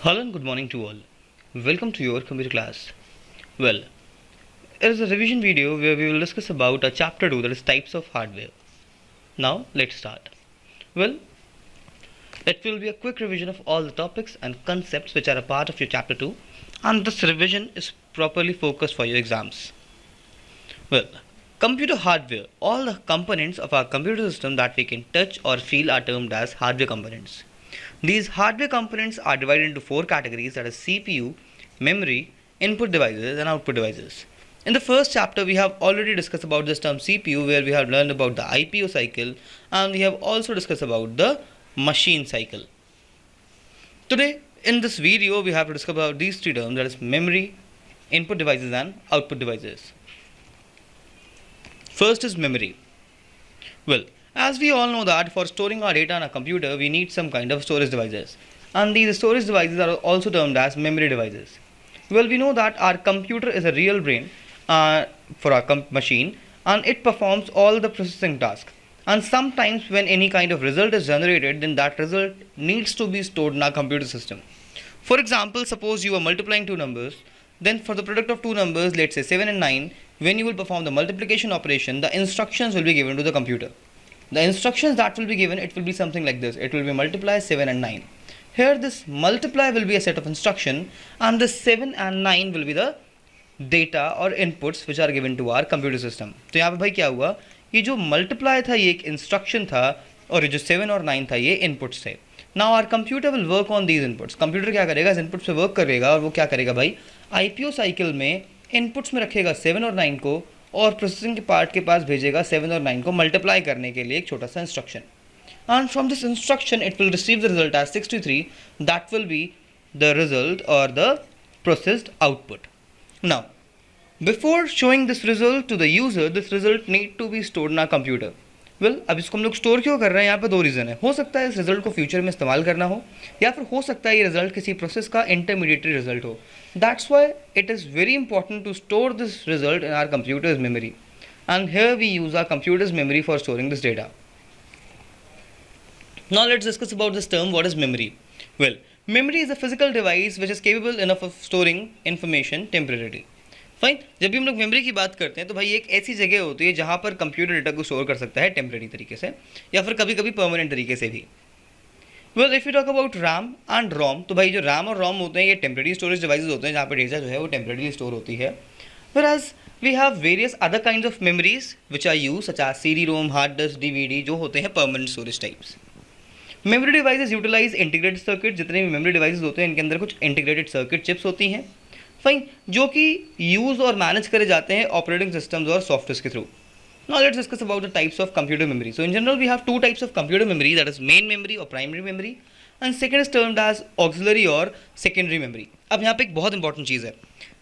Hello and good morning to all. Welcome to your computer class. Well, it is a revision video where we will discuss about a chapter 2, that is types of hardware. Now let's start. Well, it will be a quick revision of all the topics and concepts which are a part of your chapter 2, and this revision is properly focused for your exams. Well, computer hardware, all the components of our computer system that we can touch or feel are termed as hardware components. These hardware components are divided into four categories, that is CPU, memory, input devices and output devices. In the first chapter we have already discussed about this term CPU, where we have learned about the IPO cycle and we have also discussed about the machine cycle. Today in this video we have to discuss about these three terms, that is memory, input devices and output devices. First is memory. Well, as we all know that for storing our data on a computer, we need some kind of storage devices. And these storage devices are also termed as memory devices. Well, we know that our computer is a real brain for our machine, and it performs all the processing tasks. And sometimes when any kind of result is generated, then that result needs to be stored in our computer system. For example, suppose you are multiplying two numbers, then for the product of two numbers, let's say 7 and 9, when you will perform the multiplication operation, the instructions will be given to the computer. The instructions that will be given, it will be something like this. It will be multiply 7 and 9. Here this multiply will be a set of instruction, and the 7 and 9 will be the data or inputs which are given to our computer system. तो यहाँ पे भाई क्या हुआ, ये जो multiply था ये एक instruction था, और ये जो 7 और 9 था ये inputs थे. Now our computer will work on these inputs. Computer क्या करेगा, इस inputs पे work करेगा, और वो क्या करेगा भाई, IPO cycle में inputs में रखेगा 7 और 9 को, और प्रोसेसिंग के पार्ट के पास भेजेगा 7 और 9 को मल्टीप्लाई करने के लिए एक छोटा सा instruction. And from this instruction it will receive the result as 63. That will be the result और the processed output. Now before showing this result to the user, this result need to be stored in our computer. Well, अब इसको हम लोग store क्यों कर रहे हैं, यहाँ पे दो रीज़न है. हो सकता है इस रिजल्ट को फ्यूचर में इस्तेमाल करना हो, या फिर हो सकता है ये रिजल्ट किसी प्रोसेस का इंटरमीडिएटरी रिजल्ट हो. That's why it is very important to store this result in our computer's memory, and here we use our computer's memory for storing this data. Now let's discuss about this term, what is memory. Well, memory is a physical device which is capable enough of storing information temporarily. Fine, जब भी हम लोग memory की बात करते हैं तो भाई एक ऐसी जगह होती है जहाँ पर कंप्यूटर डेटा को स्टोर कर सकता है टेम्परेरी तरीके से, या फिर कभी कभी परमानेंट तरीके से भी. Well, if you talk about RAM and ROM, तो भाई जो रैम और रोम होते हैं ये टेम्परेरी स्टोरेज डिवाइसेज होते हैं जहाँ पर डेटा जो है वो टेम्परेरी स्टोर होती है. Whereas we have various other kinds of memories which are used, such as CD-ROM, hard disk, DVD, जो होते हैं permanent storage types. Memory devices utilise integrated circuit. जितने भी मेमोरी डिवाइसेस होते हैं इनके अंदर कुछ इंटीग्रेटेड सर्किट चिप्स होती हैं, फाइन, जो कि यूज और मैनेज करे जाते हैं ऑपरेटिंग सिस्टम्स और सॉफ्टवेयर के through. Now let's discuss about the types of computer memory. So in general we have two types of computer memory, that is main memory और primary memory, and second is termed as auxiliary और secondary memory. अब यहाँ पे एक बहुत important चीज़ है,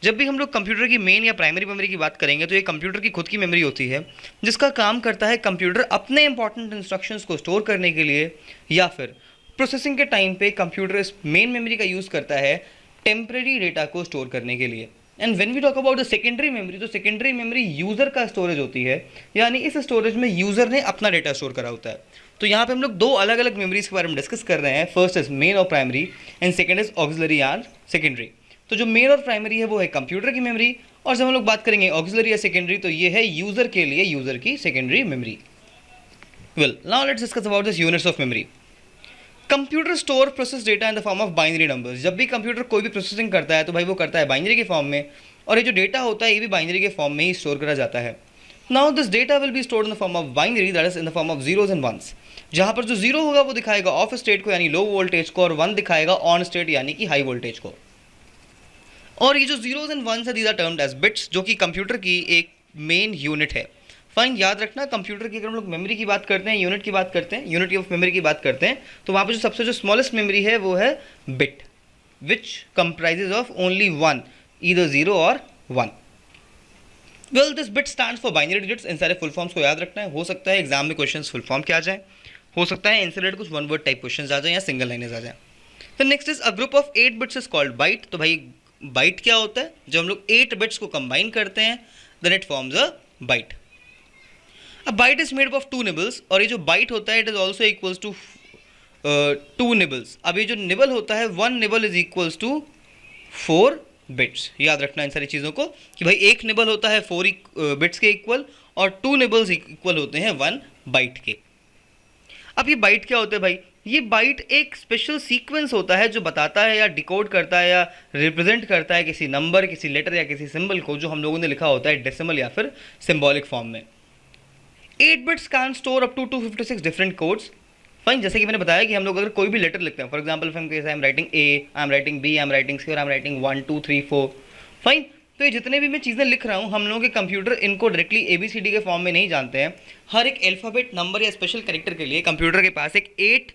जब भी हम लोग कंप्यूटर की मेन या प्राइमरी मेमोरी की बात करेंगे तो ये कंप्यूटर की खुद की मेमोरी होती है जिसका काम करता है कंप्यूटर अपने इंपॉर्टेंट इंस्ट्रक्शंस को स्टोर करने के लिए, या फिर प्रोसेसिंग के टाइम पे कंप्यूटर इस मेन मेमोरी का यूज़ करता है टेम्परेरी डेटा को स्टोर करने के लिए. And when we talk about the secondary memory, तो सेकेंडरी मेमोरी यूज़र का स्टोरेज होती है, यानी इस स्टोरेज में यूज़र ने अपना डेटा स्टोर करा होता है. तो यहाँ पे हम लोग दो अलग अलग मेमोरीज के बारे में डिस्कस कर रहे हैं. फर्स्ट इज मेन और primary, and second is auxiliary and secondary. तो जो मेन और प्राइमरी है वो है कंप्यूटर की मेमोरी, और जब हम लोग बात करेंगे ऑक्सिलरी या सेकेंडरी तो ये है यूज़र के लिए यूज़र की secondary memory. Well, now let's discuss about this units of memory. Computer store process data in the form of binary numbers. जब भी कंप्यूटर कोई भी प्रोसेसिंग करता है तो भाई वो करता है बाइनरी के फॉर्म में, और ये जो डेटा होता है ये भी बाइनरी के फॉर्म में ही स्टोर करा जाता है. Now this data will be stored in the form of binary, that is in the form of zeros and ones. जहाँ पर जो जीरो होगा वो दिखाएगा ऑफ स्टेट को यानी लो वोल्टेज को, और वन दिखाएगा ऑन स्टेट यानी कि हाई वोल्टेज को. और ये जो जीरोज एंड वंस है these are termed as bits, जो कि कंप्यूटर की एक मेन यूनिट है. फाइन, याद रखना कंप्यूटर की अगर हम लोग मेमोरी की बात करते हैं, यूनिट की बात करते हैं, यूनिट ऑफ मेमोरी की बात करते हैं, तो वहाँ पर जो सबसे जो स्मॉलेस्ट मेमोरी है वो है bit, which comprises of only one, either zero और one. Well, this bit stands for binary digits. इन सारे फुल फॉर्म्स को याद रखना है. हो सकता है एग्जाम में क्वेश्चन फुल फॉर्म क्या आ जाए, हो सकता है इनसे रिलेटेड कुछ वन वर्ड टाइप क्वेश्चन आ जाए या सिंगल लाइनेज आ जाए. तो next is a group of 8 bits is called byte. तो भाई बाइट क्या होता है, जब हम लोग 8 बिट्स को कंबाइन करते हैं then it forms a byte. A byte is made up of 2 nibbles, और ये जो बाइट होता है it is also equals to 2 nibbles. अब ये जो निबल होता है 1 nibble is equals to 4 bits. याद रखना इन सारी चीज़ों को कि भाई एक निबल होता है 4 बिट्स के इक्वल और 2 निबल्स इक्वल होते हैं 1 बाइट के। अब ये बाइट क्या होते हैं भाई? ये बाइट एक स्पेशल सीक्वेंस होता है जो बताता है या डिकोड करता है या रिप्रेजेंट करता है किसी नंबर, किसी लेटर या किसी सिंबल को जो हम लोगों ने लिखा होता है डेसिमल या फिर सिंबॉलिक फॉर्म में। 8 bits can store up to 256 different codes. Fine, जैसे कि मैंने बताया कि हम लोग अगर कोई भी लेटर लिखते हैं, for example I am writing A, I am writing B, I am writing C और आई एम राइटिंग 1 2 3 4। फाइन, तो ये जितने भी मैं चीज़ें लिख रहा हूँ हम लोगों के कंप्यूटर इनको डायरेक्टली ABCD के फॉर्म में नहीं जानते हैं। हर एक अल्फ़ाबेट, नंबर या स्पेशल कैरेक्टर के लिए कंप्यूटर के पास एक 8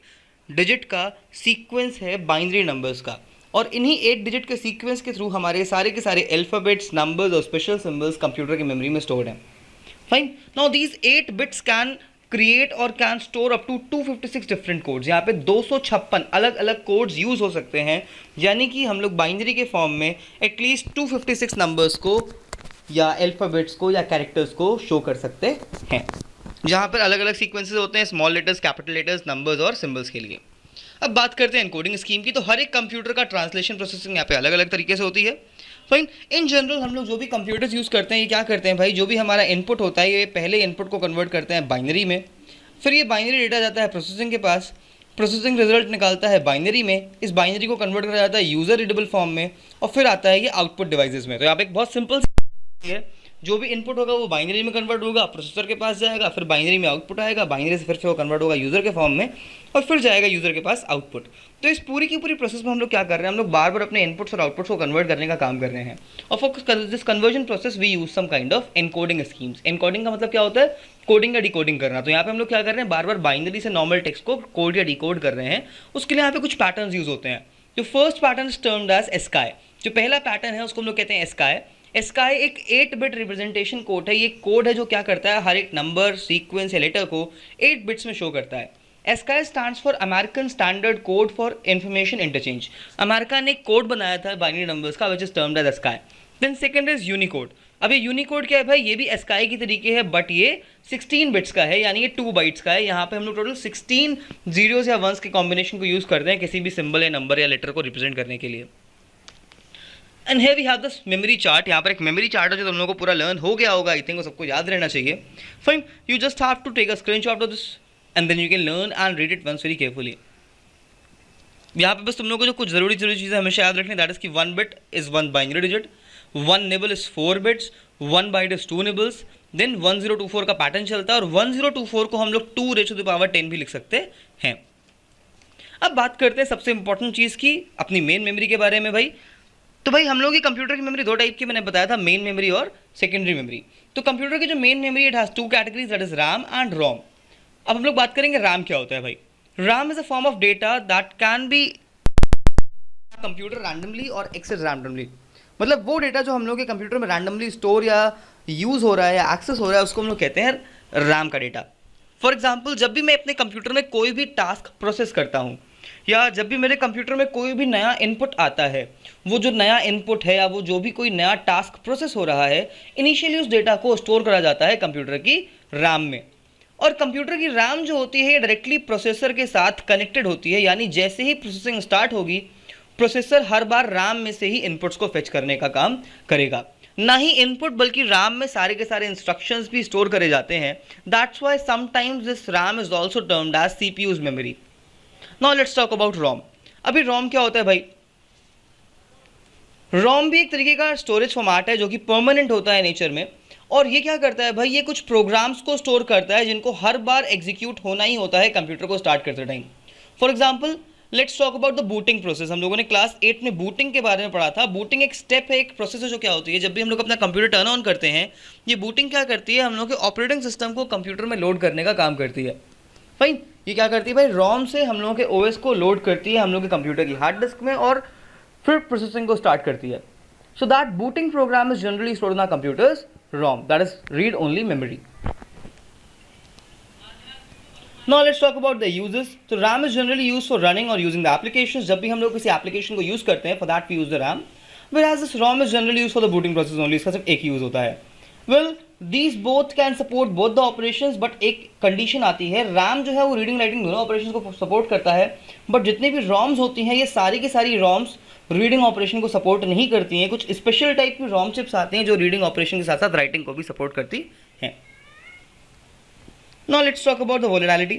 डिजिट का सीक्वेंस है बाइनरी नंबर्स का, और इन्हीं 8 डिजिट के सीक्वेंस के थ्रू हमारे सारे के सारे अल्फ़ाबेट्स, नंबर्स और स्पेशल सिंबल्स कंप्यूटर की मेमोरी में स्टोर्ड हैं। Fine, now these 8 bits can create और can store up to 256 different codes. यहाँ पे 256 अलग अलग कोड्स यूज़ हो सकते हैं, यानी कि हम लोग बाइनरी के फॉर्म में एटलीस्ट 256 नंबर्स को या अल्फ़ाबेट्स को या कैरेक्टर्स को शो कर सकते हैं, जहाँ पर अलग अलग सीक्वेंसेस होते हैं, small letters, capital letters, numbers और सिंबल्स के लिए। अब बात करते हैं एनकोडिंग स्कीम की। तो हर एक कंप्यूटर का ट्रांसलेशन प्रोसेसिंग यहाँ पे अलग अलग तरीके से होती है। फाइन, इन जनरल हम लोग जो भी कंप्यूटर्स यूज़ करते हैं ये क्या करते हैं भाई, जो भी हमारा इनपुट होता है ये पहले इनपुट को कन्वर्ट करते हैं बाइनरी में, फिर ये बाइनरी डेटा जाता है प्रोसेसिंग के पास, प्रोसेसिंग रिजल्ट निकालता है बाइनरी में, इस बाइनरी को कन्वर्ट करा जाता है यूज़र रीडेबल फॉर्म में, और फिर आता है ये आउटपुट डिवाइसेस में। तो यहाँ पे एक बहुत सिंपल है, जो भी इनपुट होगा वो बाइनरी में कन्वर्ट होगा, प्रोसेसर के पास जाएगा, फिर बाइनरी में आउटपुट आएगा, बाइनरी से फिर वो कन्वर्ट होगा यूज़र के फॉर्म में और फिर जाएगा यूज़र के पास आउटपुट। तो इस पूरी की पूरी प्रोसेस में हम लोग क्या कर रहे हैं, हम लोग बार बार अपने इनपुट्स और आउटपुट्स को कन्वर्ट करने का काम कर रहे हैं। और for this conversion process we use some kind of encoding schemes. Encoding का मतलब क्या होता है, कोडिंग या डिकोडिंग करना। तो यहाँ पे हम लोग क्या कर रहे हैं, बार बार बाइनरी से नॉर्मल टेक्स्ट को कोड या डिकोड कर रहे हैं। उसके लिए यहाँ पे कुछ पैटर्न्स यूज होते हैं। जो first pattern is termed as ASCII. जो पहला पैटर्न है उसको हम लोग कहते हैं एस्काई। एस्काई एक 8 बिट रिप्रेजेंटेशन कोड है। ये कोड है जो क्या करता है, हर एक नंबर, सीक्वेंस या लेटर को 8 बिट्स में शो करता है। ASCII stands for American standard code for information interchange. America ने एक कोड बनाया था बाइनरी नंबर्स का which is termed as ASCII. Then second is Unicode. अब ये यूनिकोड क्या है भाई, ये भी एस्काई की तरीके है बट ये 16 बिट्स का है, यानी ये 2 बाइट्स का है। यहाँ पे हम लोग टोटल 16 जीरोस या वंस के कॉम्बिनेशन को यूज करते हैं किसी भी सिंबल या नंबर या लेटर को रिप्रेजेंट करने के लिए। And here we have this memory chart. यहाँ पर एक मेमोरी चार्ट है जो तुम लोगों को पूरा लर्न हो गया होगा, आई थिंक वो सबको याद रहना चाहिए। Fine, you just have to take a screenshot of this and then you can learn and read it once very carefully. यहाँ पे बस तुम लोगों को जो कुछ जरूरी चीज़ें हमेशा याद रखनी, दैट इज कि 1 bit is 1 binary digit, 1 nibble is 4 bits, 1 byte is 2 nibbles, then 1024 का पैटर्न चलता है और 1024 को हम लोग 2⁻10 भी लिख सकते हैं। अब बात करते हैं सबसे इंपॉर्टेंट चीज़ की, अपनी मेन मेमोरी के बारे में भाई। तो भाई हम लोग की कंप्यूटर की मेमोरी 2 टाइप की मैंने बताया था, मेन मेमोरी और सेकेंडरी मेमोरी। तो कंप्यूटर की जो main memory it has 2 categories, that is RAM and ROM. अब हम लोग बात करेंगे रैम क्या होता है भाई। RAM is a form of data that can be computer randomly और एक्सेस रैंडमली। मतलब वो डेटा जो हम लोग के कंप्यूटर में रैंडमली स्टोर या यूज़ हो रहा है या एक्सेस हो रहा है उसको हम लोग कहते हैं रैम का डेटा। फॉर एग्जाम्पल, जब भी मैं अपने कंप्यूटर में कोई भी टास्क प्रोसेस करता हूँ या जब भी मेरे कंप्यूटर में कोई भी नया इनपुट आता है, वो जो नया इनपुट है या वो जो भी कोई नया टास्क प्रोसेस हो रहा है, इनिशियली उस डेटा को स्टोर करा जाता है कंप्यूटर की रैम में। और कंप्यूटर की रैम जो होती है डायरेक्टली प्रोसेसर के साथ कनेक्टेड होती है, यानी जैसे ही प्रोसेसिंग स्टार्ट होगी प्रोसेसर हर बार रैम में से ही इनपुट्स को फेच करने का काम करेगा। ना ही इनपुट बल्कि रैम में सारे के सारे इंस्ट्रक्शंस भी स्टोर करे जाते हैं। That's why sometimes this RAM is also termed as CPU's memory. Now let's talk about ROM. अभी रोम क्या होता है भाई, रोम भी एक तरीके का स्टोरेज फॉर्मेट है जो कि परमानेंट होता है नेचर में। और ये क्या करता है भाई, ये कुछ प्रोग्राम्स को स्टोर करता है जिनको हर बार एग्जीक्यूट होना ही होता है कंप्यूटर को स्टार्ट करते time. For example let's talk about the booting process. हम लोगों ने क्लास 8 में बूटिंग के बारे में पढ़ा था। बूटिंग एक स्टेप है, एक प्रोसेस है जो क्या होती है, जब भी हम लोग अपना कंप्यूटर टर्न ऑन करते हैं, ये बूटिंग क्या करती है, हम लोग के ऑपरेटिंग सिस्टम को कंप्यूटर में लोड करने का काम करती है। फाइन, ये क्या करती है भाई, रोम से हम लोगों के ओएस को लोड करती है हम लोग के कंप्यूटर की हार्ड डिस्क में और फिर प्रोसेसिंग को स्टार्ट करती है। So that booting program is generally stored in our computer's ROM, that is read only memory. Now let's talk about the uses. So RAM is generally used for running or using the applications. जब भी हम लोग किसी application को use करते हैं, for that we use the RAM. Whereas this ROM is generally used for the booting process only. इसका सिर्फ एक यूज़ होता है। Well these both can support both the operations, but एक कंडीशन आती है, रैम जो है वो रीडिंग राइटिंग दोनों ऑपरेशंस को सपोर्ट करता है, बट जितनी भी रॉम्स होती हैं ये सारी की सारी रॉम्स रीडिंग ऑपरेशन को सपोर्ट नहीं करती हैं। कुछ स्पेशल टाइप की रॉम चिप्स आते हैं जो रीडिंग ऑपरेशन के साथ साथ राइटिंग को भी सपोर्ट करती हैं। Now let's talk about the volatility.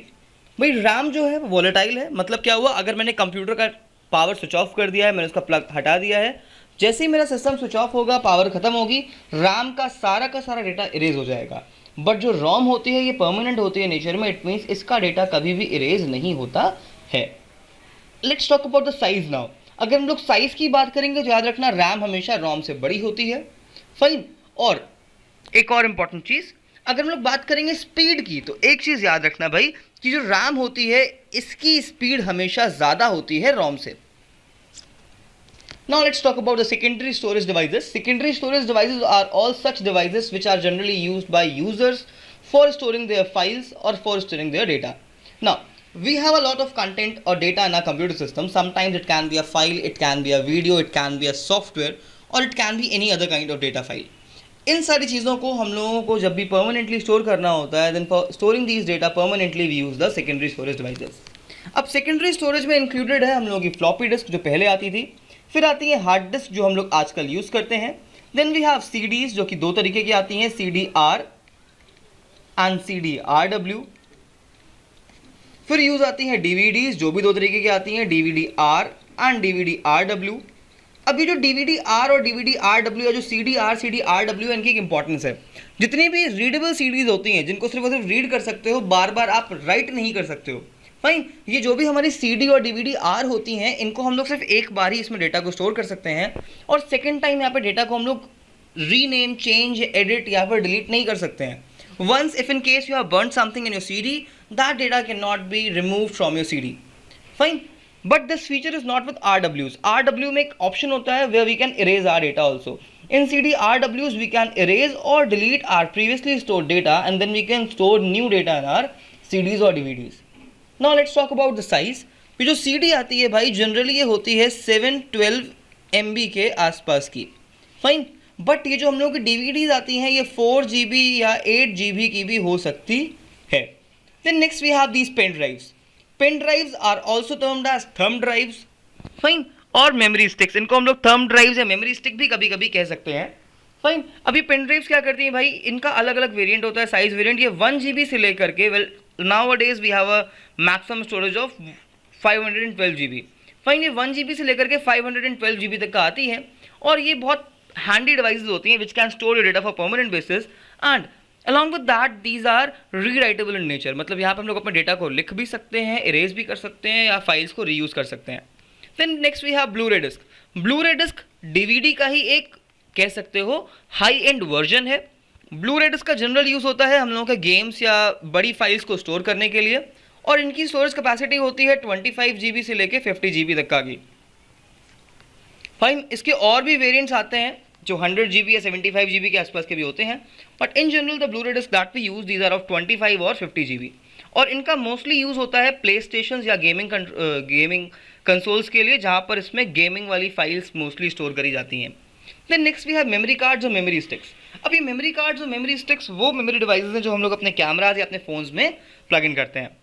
भाई रैम जो है वोलेटाइल है, मतलब क्या हुआ, अगर मैंने कंप्यूटर का पावर स्विच ऑफ कर दिया है, मैंने उसका प्लग हटा दिया है, जैसे ही मेरा सिस्टम स्विच ऑफ होगा, पावर खत्म होगी, रैम का सारा डेटा इरेज हो जाएगा। बट जो रॉम होती है ये परमानेंट होती है नेचर में, इट मीन्स इसका डेटा कभी भी इरेज नहीं होता है। Let's talk about the size now. अगर हम लोग साइज की बात करेंगे तो याद रखना रैम हमेशा रोम से बड़ी होती है, फाइन। और एक और इंपॉर्टेंट चीज, अगर हम लोग बात करेंगे स्पीड की, तो एक चीज याद रखना भाई कि जो रैम होती है इसकी स्पीड हमेशा ज्यादा होती है रोम से। Now let's talk about the secondary storage devices. Secondary storage devices are all such devices which are generally used by users for storing their files or for storing their data. Now, we have a lot of content or data in our computer system. Sometimes it can be a file, it can be a video, it can be a software, or it can be any other kind of data file. इन सारी चीज़ों को हम लोगों को जब भी permanently store करना होता है, then for storing these data permanently we use the secondary storage devices. अब सेकेंडरी स्टोरेज में इंक्लूडेड है हम लोगों की फ्लॉपी डिस्क जो पहले आती थी, फिर आती है हार्ड डिस्क जो हम लोग आजकल यूज़ करते हैं, देन वी हैव सीडीज जो कि दो तरीके की आती हैं, CDR एंड CDRW। फिर यूज़ आती हैं DVDs जो भी दो तरीके की आती हैं, DVD-R एंड DVD-RW। अब ये जो DVD-R और DVD-RW या जो CDR CDRW इनकी एक इंपॉर्टेंस है। जितनी भी रीडेबल सीडीज होती हैं जिनको सिर्फ और सिर्फ रीड कर सकते हो, बार बार आप राइट नहीं कर सकते हो, फाइन। ये जो भी हमारी CD और DVD-R होती हैं इनको हम लोग सिर्फ एक बार ही इसमें डेटा को स्टोर कर सकते हैं, और सेकेंड टाइम यहाँ पे डेटा को हम लोग रीनेम, चेंज, एडिट या फिर डिलीट नहीं कर सकते हैं। Once if in case you have burn something in your CD, that data can not be removed from your CD, fine. But this feature is not with RWs। RW में एक option होता है where we can erase our data also. In CDRWs we can erase or delete our previously stored data, and then we can store new data in our CDs or DVDs. Now let's talk about the size. ये जो CD आती है भाई generally ये होती है 712 MB के आसपास की, फाइन। बट ये जो हम लोग की DVDs आती हैं ये 4 GB या 8 GB की भी हो सकती है। Then next we have these pen drives. Pen drives are also termed as thumb drives, fine. और मेमोरी स्टिक्स, इनको हम लोग थंब ड्राइव्स या मेमोरी स्टिक भी कभी कभी कह सकते हैं, फाइन। अभी पेन ड्राइव्स क्या करती हैं भाई, इनका अलग अलग वेरिएंट होता है, साइज वेरिएंट। ये 1 GB से लेकर के, well nowadays we have a maximum storage of 512 GB, fine. ये 1 GB से लेकर के 512 GB तक का आती है, और ये बहुत हैंडी डिवाइसेज होती हैं which can store your data for permanent basis, and along with that these are rewritable in nature. मतलब यहाँ पर हम लोग अपने डेटा को लिख भी सकते हैं, इरेज भी कर सकते हैं, या फाइल्स को रीयूज कर सकते हैं। Then next we have Blu-ray disc. Blu-ray disc DVD का ही एक कह सकते हो हाई एंड वर्जन है। Blu-ray disc का जनरल यूज़ होता है हम लोगों के गेम्स या बड़ी फाइल्स को स्टोर करने के लिए, और इनकी स्टोरेज कैपेसिटी होती है 25 GB से लेके 50 GB तक का की, फाइन। इसके और भी वेरिएंट्स आते हैं जो 100 GB या 75 GB के आसपास के भी होते हैं, but in general the Blu-ray disc that we use these are of 25 और 50 GB, और इनका मोस्टली यूज़ होता है प्ले स्टेशन या गेमिंग कंसोल्स के लिए, जहाँ पर इसमें गेमिंग वाली फाइल्स मोस्टली स्टोर करी जाती हैं। Then next we have memory cards और मेमोरी स्टिक्स। अब ये मेमोरी कार्ड्स और मेमोरी स्टिक्स वो मेमोरी डिवाइसेस हैं जो हम लोग अपने कैमराज या अपने फ़ोन्स में प्लग इन करते हैं।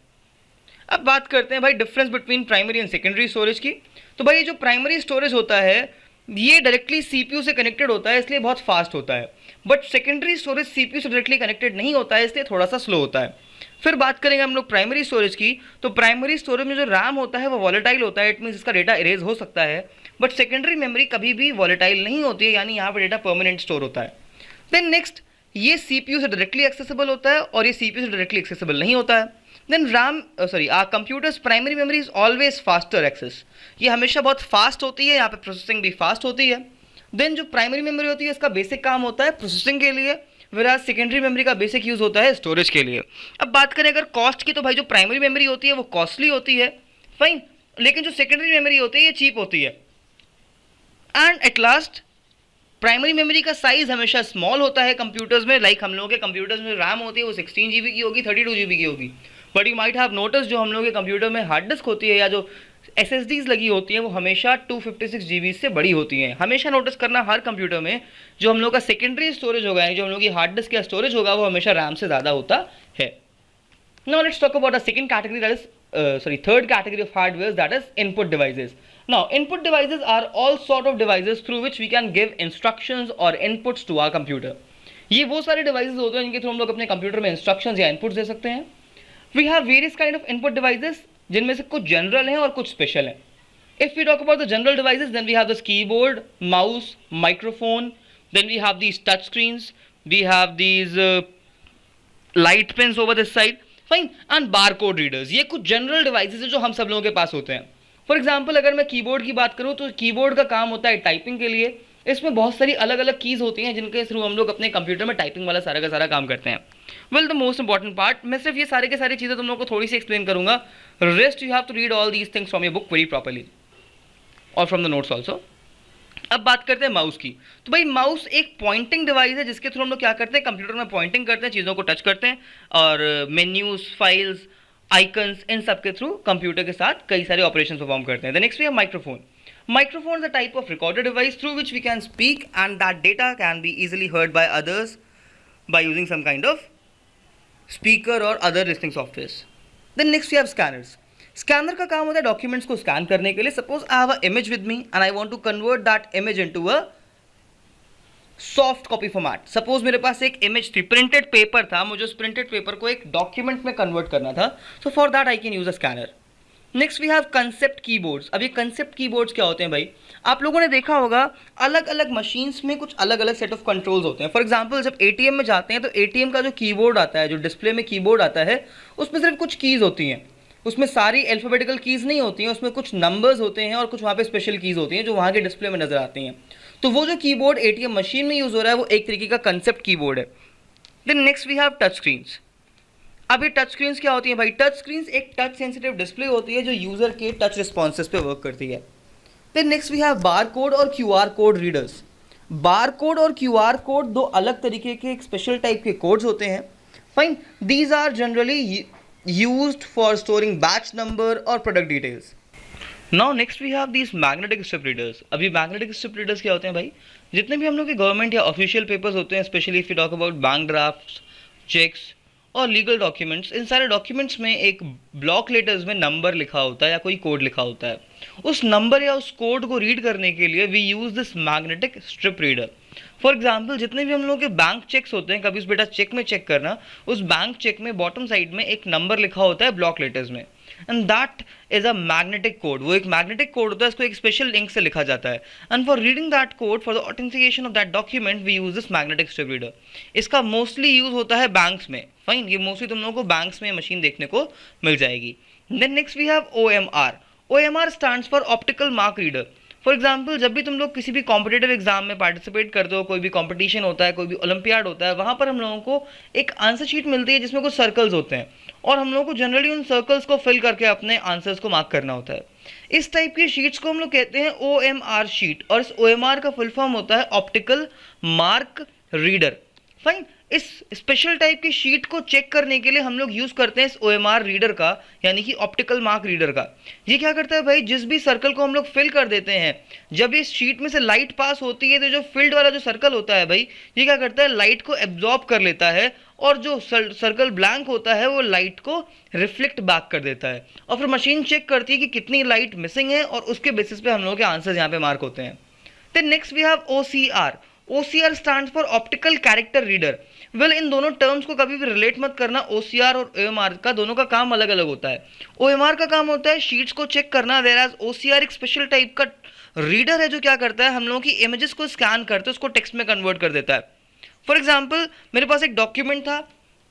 अब बात करते हैं भाई difference between primary and secondary storage की। तो भाई ये जो प्राइमरी स्टोरेज होता है ये डायरेक्टली CPU से कनेक्टेड होता है, इसलिए बहुत फास्ट होता है, बट सेकेंडरी स्टोरेज CPU से डायरेक्टली कनेक्टेड नहीं होता है, इसलिए थोड़ा सा स्लो होता है। फिर बात करेंगे हम लोग प्राइमरी स्टोरेज की, तो प्राइमरी स्टोरेज में जो रैम होता है वो वॉलेटाइल होता है, इट मीन्स इसका डेटा इरेज हो सकता है, बट सेकेंडरी मेमोरी कभी भी वॉलेटाइल नहीं होती है, यानी यहाँ पर डेटा परमानेंट स्टोर होता है। देन नेक्स्ट ये CPU से डायरेक्टली एक्सेसिबल होता है, और ये CPU से डायरेक्टली एक्सेसिबल नहीं होता है। Then computer's primary memory is always faster access, ये हमेशा बहुत फास्ट होती है, यहाँ पे प्रोसेसिंग भी फास्ट होती है। देन जो प्राइमरी मेमोरी होती है इसका बेसिक काम होता है प्रोसेसिंग के लिए, whereas सेकेंडरी मेमोरी का बेसिक यूज़ होता है स्टोरेज के लिए। अब बात करें अगर कॉस्ट की, तो भाई जो प्राइमरी मेमोरी होती है वो कॉस्टली होती है, फाइन, लेकिन जो सेकेंडरी मेमोरी होती है ये चीप होती है। And at last primary memory का साइज हमेशा स्मॉल होता है कंप्यूटर्स में, लाइक हम लोगों के कंप्यूटर्स में रैम होती है वो 16 GB की होगी, 32 GB की होगी, but you might have notice जो हम लोगों के कंप्यूटर में हार्ड डिस्क होती है या जो SSDs लगी होती हैं वो हमेशा 256 GB से बड़ी होती हैं। हमेशा नोटिस करना हर कंप्यूटर में जो हम लोग का सेकेंडरी स्टोरेज होगा, यानी जो हम लोग की हार्ड डिस्क का स्टोरेज होगा, वो हमेशा रैम से ज़्यादा होता है। Now let's talk about the second category, that is third category of hardware, that is input devices. Now, input devices are all sort of devices through which we can give instructions or inputs to our computer. ये वो सारे devices होते हैं जिनके through हम लोग अपने computer में instructions या inputs दे सकते हैं। We have various kind of input devices, जिनमें से कुछ general हैं और कुछ special हैं। If we talk about the general devices, then we have this keyboard, mouse, microphone, then we have these touch screens, we have these light pens over this side, fine, and barcode readers. ये कुछ general devices हैं जो हम सब लोगों के पास होते हैं। फॉर एग्जाम्पल अगर मैं कीबोर्ड की बात करूँ तो कीबोर्ड का काम होता है टाइपिंग के लिए। इसमें बहुत सारी अलग अलग कीज़ होती हैं जिनके थ्रू हम लोग अपने कंप्यूटर में टाइपिंग वाला सारा का सारा काम करते हैं। Well, the most important part, मैं सिर्फ ये सारे के सारी चीज़ें तुम लोग को थोड़ी सी एक्सप्लेन करूंगा। Rest you have to read all these things from your book very properly और फ्रॉम द नोट्स ऑल्सो। अब बात करते हैं माउस की। तो भाई माउस एक पॉइंटिंग डिवाइस है जिसके थ्रू हम लोग क्या करते हैं, कंप्यूटर में पॉइंटिंग करते हैं, चीज़ों को टच करते हैं और मेन्यूज, फाइल्स, आइकन्स, इन सब के थ्रू कंप्यूटर के साथ कई सारे ऑपरेशन परफॉर्म करते हैं। The next we have microphone. Microphone is a type of recorded device through which we can speak and that data can be easily heard by others by using some kind of speaker or other listening softwares. Then next we have scanners. Scanner का काम होता है documents को scan करने के लिए। Suppose I have a image with me and I want to convert that image into a soft copy format. Suppose मेरे पास एक इमेज थी, प्रिंटेड पेपर था, मुझे उस प्रिंटेड पेपर को एक डॉक्यूमेंट में कन्वर्ट करना था। So for that I can use a scanner. Next we have concept keyboards. अब ये कंसेप्ट कीबोर्ड्स क्या होते हैं भाई, आप लोगों ने देखा होगा अलग अलग मशीन्स में कुछ अलग अलग सेट ऑफ कंट्रोल्स होते हैं। फॉर एग्जांपल जब एटीएम में जाते हैं तो एटीएम का जो कीबोर्ड आता है, जो डिस्प्ले में कीबोर्ड आता है, उसमें सिर्फ कुछ कीज़ होती हैं, उसमें सारी अल्फाबेटिकल कीज़ नहीं होती हैं, उसमें कुछ नंबर्स होते हैं और कुछ वहाँ पे स्पेशल कीज़ होती हैं जो वहाँ के डिस्प्ले में नजर आती हैं। तो वो जो कीबोर्ड एटीएम मशीन में यूज़ हो रहा है वो एक तरीके का कंसेप्ट कीबोर्ड है। Then next we have touch screens. अब ये टच स्क्रीन्स क्या होती है भाई, टच स्क्रीन्स एक टच सेंसिटिव डिस्प्ले होती है जो यूज़र के टच रिस्पॉन्सेस पे वर्क करती है। Then next we have bar code और QR code readers. Bar code और क्यूआर कोड दो अलग तरीके के एक स्पेशल टाइप के कोड्स होते हैं। Fine, these are generally used for storing batch number और product details. Now next we have these magnetic strip readers. अभी मैग्नेटिक स्ट्रिप रीडर्स क्या होते हैं भाई, जितने भी हम लोग के गवर्नमेंट या ऑफिशियल पेपर्स होते हैं, specially if you talk about bank drafts, cheques और लीगल डॉक्यूमेंट्स, इन सारे डॉक्यूमेंट्स में एक ब्लॉक लेटर्स में नंबर लिखा होता है या कोई कोड लिखा होता है। उस नंबर या उस कोड को रीड करने के लिए we use this magnetic strip reader. For example जितने भी हम लोगों के बैंक चेक्स होते हैं, कभी उस बेटा चेक में चेक करना, उस बैंक चेक में बॉटम साइड में एक नंबर लिखा होता है ब्लॉक लेटर्स में, and that is a magnetic code. वो एक मैग्नेटिक कोड होता है, इसको एक स्पेशल लिंक से लिखा जाता है। And for reading that code, for the authentication of that document, we use this magnetic strip reader. इसका मोस्टली यूज होता है बैंक्स में। फाइन, ये मोस्टली तुम लोगों को बैंक्स में मशीन देखने को मिल जाएगी। Then next we have OMR। OMR stands for optical mark reader. For example जब भी तुम लोग किसी भी कॉम्पिटेटिव एग्जाम में पार्टिसिपेट करते हो, कोई भी कॉम्पिटिशन होता है, कोई भी ओलंपियाड होता है, वहाँ पर हम लोगों को एक आंसर शीट मिलती है जिसमें कुछ सर्कल्स होते हैं और हम लोगों को जनरली उन सर्कल्स को फिल करके अपने आंसर्स को मार्क करना होता है। इस टाइप की शीट्स को हम लोग कहते हैं OMR शीट, और इस OMR का फुल फॉर्म होता है ऑप्टिकल मार्क रीडर। फाइन, इस स्पेशल टाइप की शीट को चेक करने के लिए हम लोग यूज़ करते हैं इस OMR रीडर का, यानी कि ऑप्टिकल मार्क रीडर का। ये क्या करता है भाई, जिस भी सर्कल को हम लोग फिल कर देते हैं, जब इस शीट में से लाइट पास होती है तो जो फिल्ड वाला जो सर्कल होता है भाई, ये क्या करता है, लाइट को एब्जॉर्ब कर लेता है और जो सर्कल ब्लैंक होता है वो लाइट को रिफ्लेक्ट बैक कर देता है, और फिर मशीन चेक करती है कि कितनी लाइट मिसिंग है और उसके बेसिस पे हम लोगों के आंसर्स यहाँ पे मार्क होते हैं। Then next we have OCR। OCR stands for optical character reader. Well, इन दोनों टर्म्स को कभी भी रिलेट मत करना, OCR और OMR का दोनों का काम अलग अलग होता है। OMR का काम होता है शीट्स को चेक करना, whereas OCR एक स्पेशल टाइप का रीडर है जो क्या करता है, हम लोगों की इमेजेस को स्कैन करते उसको टेक्स्ट में कन्वर्ट कर देता है। फॉर एग्जाम्पल मेरे पास एक डॉक्यूमेंट था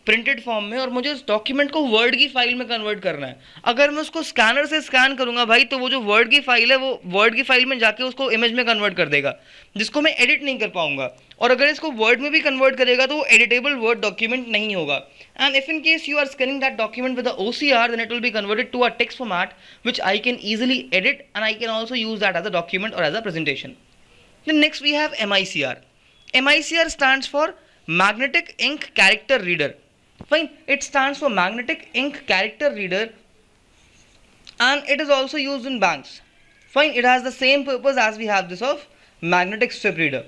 प्रिंटेड फॉर्म में और मुझे उस डॉक्यूमेंट को वर्ड की फाइल में कन्वर्ट करना है। अगर मैं उसको स्कैनर से स्कैन करूंगा भाई, तो वो जो वर्ड की फाइल है वो वर्ड की फाइल में जाके उसको इमेज में कन्वर्ट कर देगा, जिसको मैं एडिट नहीं कर पाऊंगा। और अगर इसको वर्ड में भी कन्वर्ट करेगा तो वो एडिटेबल वर्ड डॉक्यूमेंट नहीं होगा। And if in case you are scanning that document with the OCR, then it will be converted to a text format which I can easily edit and I can also use that as a document or as a presentation. Then next we have MICR. MICR stands for Magnetic Ink Character Reader. Fine, it stands for Magnetic Ink Character Reader. and it is also used in banks. Fine, it has the same purpose as we have this of magnetic strip reader.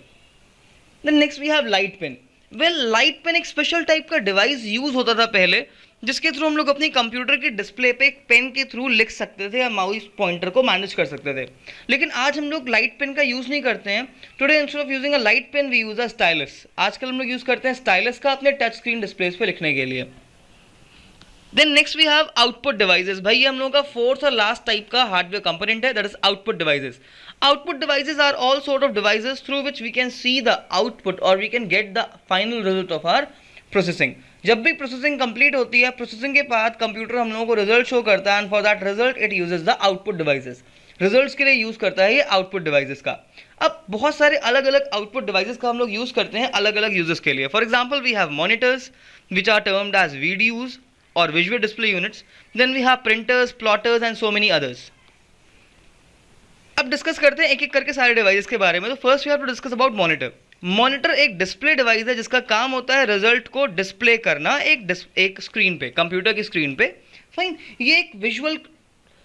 Then next we have light pen. Well, light pen एक special type का device use होता था पहले, जिसके through हम लोग अपनी computer के डिस्प्ले पे एक पेन के थ्रू लिख सकते थे या माउस पॉइंटर को मैनेज कर सकते थे. लेकिन आज हम लोग लाइट पेन का यूज़ नहीं करते हैं. Today instead of using a light pen we use a stylus. आजकल हम लोग यूज़ करते हैं स्टाइलस का अपने टच स्क्रीन डिस्प्लेस पे लिखने के लिए. Then next we have output devices. भाई ये हम लोगों का फोर्थ और लास्ट टाइप का हार्डवेयर कंपोनेंट है, that is output devices. Output devices are all sort of devices through which we can see the output or we can get the final result of our processing. जब भी processing complete होती है, processing के बाद computer हम लोगों को result show करता है, and for that result it uses the output devices. Results के लिए यूज करता है ये आउटपुट डिवाइसेस का. अब बहुत सारे अलग अलग आउटपुट डिवाइसेस का हम लोग यूज करते हैं अलग अलग यूजेस के लिए. For example we have monitors which are termed as VDUs और visual display units. Then we have printers, plotters and so many others. अब डिस्कस करते हैं एक एक करके सारे डिवाइसेस के बारे में. तो first we have to discuss about monitor. Monitor एक डिस्प्ले डिवाइस है जिसका काम होता है रिजल्ट को डिस्प्ले करना एक स्क्रीन पे, कंप्यूटर की स्क्रीन पे. फाइन, ये एक विजुअल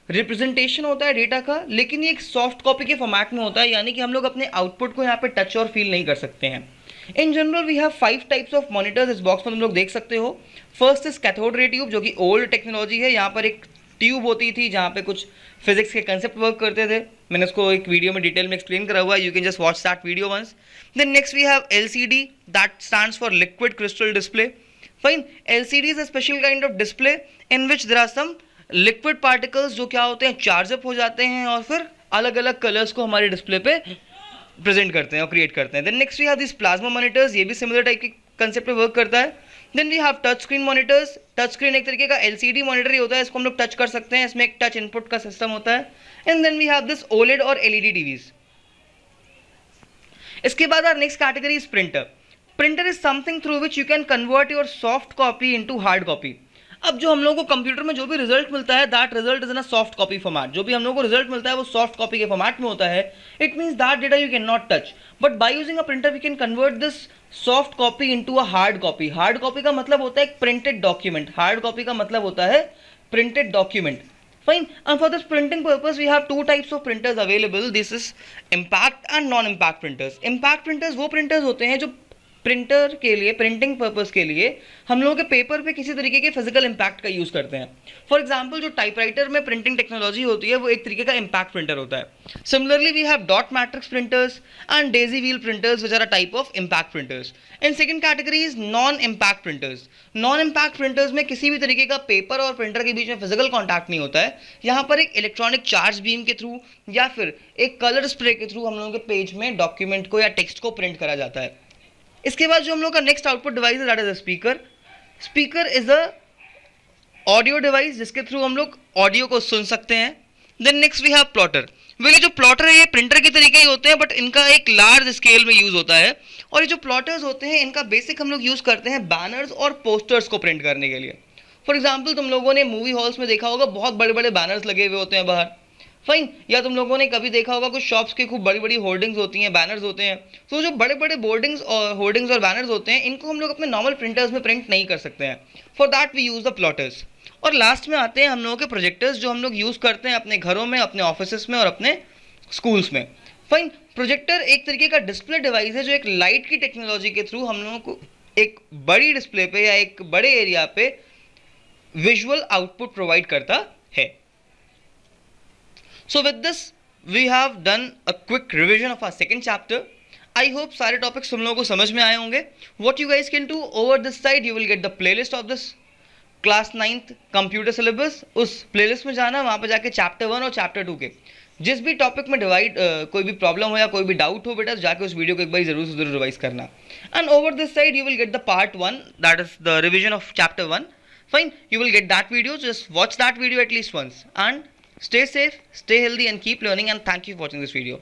रिप्रेजेंटेशन होता है डेटा का, लेकिन ये एक सॉफ्ट कॉपी के फॉर्मेट में होता है, यानी कि हम लोग अपने आउटपुट को यहाँ पे टच और फील नहीं कर सकते हैं. In general we have 5 types of monitors. इस बॉक्स में तुम लोग देख सकते हो. First is cathode ray tube, जो कि ओल्ड टेक्नोलॉजी है. यहाँ पर एक ट्यूब होती थी जहाँ पे कुछ फिजिक्स के कंसेप्ट वर्क करते थे. मैंने उसको एक वीडियो में डिटेल में एक्सप्लेन करा हुआ है. You can just watch that video once. Then next we have LCD, that stands for liquid crystal display. Fine, LCD is a special kind of display in which there are some liquid particles जो क्या होते हैं, charge up हो जाते हैं और फिर अलग अलग कलर्स को हमारे डिस्प्ले पे प्रेजेंट करते हैं और क्रिएट करते हैं. Then next we have this plasma monitors. ये भी सिमिलर टाइप के कंसेप्ट पे वर्क करता है. Then we have touch screen monitors. Touch screen एक तरीके का LCD मॉनिटर ही होता है, इसको हम लोग टच कर सकते हैं. इसमें एक टच इनपुट का सिस्टम होता है. And then we have this OLED और LED TVs. इसके बाद our next category is printer. Printer is something through which you can convert your soft copy into hard copy. अब जो हम लोगों को कंप्यूटर में जो भी रिजल्ट मिलता है, that result is in a soft copy format. जो भी हम लोगों को रिजल्ट मिलता है वो सॉफ्ट कॉपी के फॉर्मेट में होता है. It means that data you can not touch, but by using a printer we can convert this soft copy into a hard copy. Hard copy का मतलब होता है एक प्रिंटेड डॉक्यूमेंट. हार्ड कॉपी का मतलब होता है printed document. Fine, and for this printing purpose we have 2 types of printers available. This is impact and non-impact printers. Impact printers वो printers होते हैं जो प्रिंटर के लिए, प्रिंटिंग पर्पस के लिए हम लोगों के पेपर पे किसी तरीके के फिजिकल इम्पैक्ट का यूज़ करते हैं. फॉर एग्जांपल जो टाइपराइटर में प्रिंटिंग टेक्नोलॉजी होती है वो एक तरीके का इम्पैक्ट प्रिंटर होता है. Similarly we have dot matrix printers and daisy wheel printers which are a type of impact printers. In second category is non impact printers. Non impact printers में किसी भी तरीके का पेपर और प्रिंटर के बीच में फिजिकल कॉन्टैक्ट नहीं होता है. यहाँ पर एक इलेक्ट्रॉनिक चार्ज बीम के थ्रू या फिर एक कलर स्प्रे के थ्रू हम लोगों के पेज में डॉक्यूमेंट को या टेक्स्ट को प्रिंट करा जाता है. इसके बाद जो हम लोग का नेक्स्ट आउटपुट डिवाइस है that is a speaker. Speaker is a audio device जिसके थ्रू हम लोग ऑडियो को सुन सकते हैं. Then next we have plotter. ये जो प्लॉटर है ये प्रिंटर के तरीके ही होते हैं बट इनका एक लार्ज स्केल में यूज होता है. और ये जो प्लॉटर्स होते हैं इनका बेसिक हम लोग यूज करते हैं बैनर्स और पोस्टर्स को प्रिंट करने के लिए. फॉर एग्जाम्पल तुम लोगों ने मूवी हॉल्स में देखा होगा बहुत बड़े बड़े बैनर्स लगे हुए होते हैं बाहर. फाइन, या तुम लोगों ने कभी देखा होगा कुछ शॉप्स की खूब बड़ी बड़ी होर्डिंग्स होती हैं, बैनर्स होते हैं. तो जो बड़े बड़े होर्डिंग्स और बैनर्स होते हैं इनको हम लोग अपने नॉर्मल प्रिंटर्स में प्रिंट नहीं कर सकते हैं. For that we use the plotters. और लास्ट में आते हैं हम लोगों के प्रोजेक्टर्स जो हम लोग यूज़ करते हैं अपने घरों में, अपने ऑफिस में और अपने स्कूल्स में. फाइन, प्रोजेक्टर एक तरीके का डिस्प्ले डिवाइस है जो एक लाइट की टेक्नोलॉजी के थ्रू हम लोगों को एक बड़ी डिस्प्ले पे या एक बड़े एरिया पे विजुअल आउटपुट प्रोवाइड करता है. So with this we have done a quick revision of our second chapter. I hope सारे टॉपिक्स तुम लोगों को समझ में आए होंगे. What you guys can do over this side, you will get the playlist of this class 9th computer syllabus. उस playlist में जाना, वहाँ पर जाके चैप्टर 1 और चैप्टर 2 के जिस भी टॉपिक में कोई भी प्रॉब्लम हो या कोई भी डाउट हो बेटा, जाके उस वीडियो को एक बार जरूर से जरूर रिवाइज करना. And over this side you will get the part 1 that is the revision of chapter 1. Fine, you will get that video. Just watch that video at least once and stay safe, stay healthy and keep learning, and thank you for watching this video.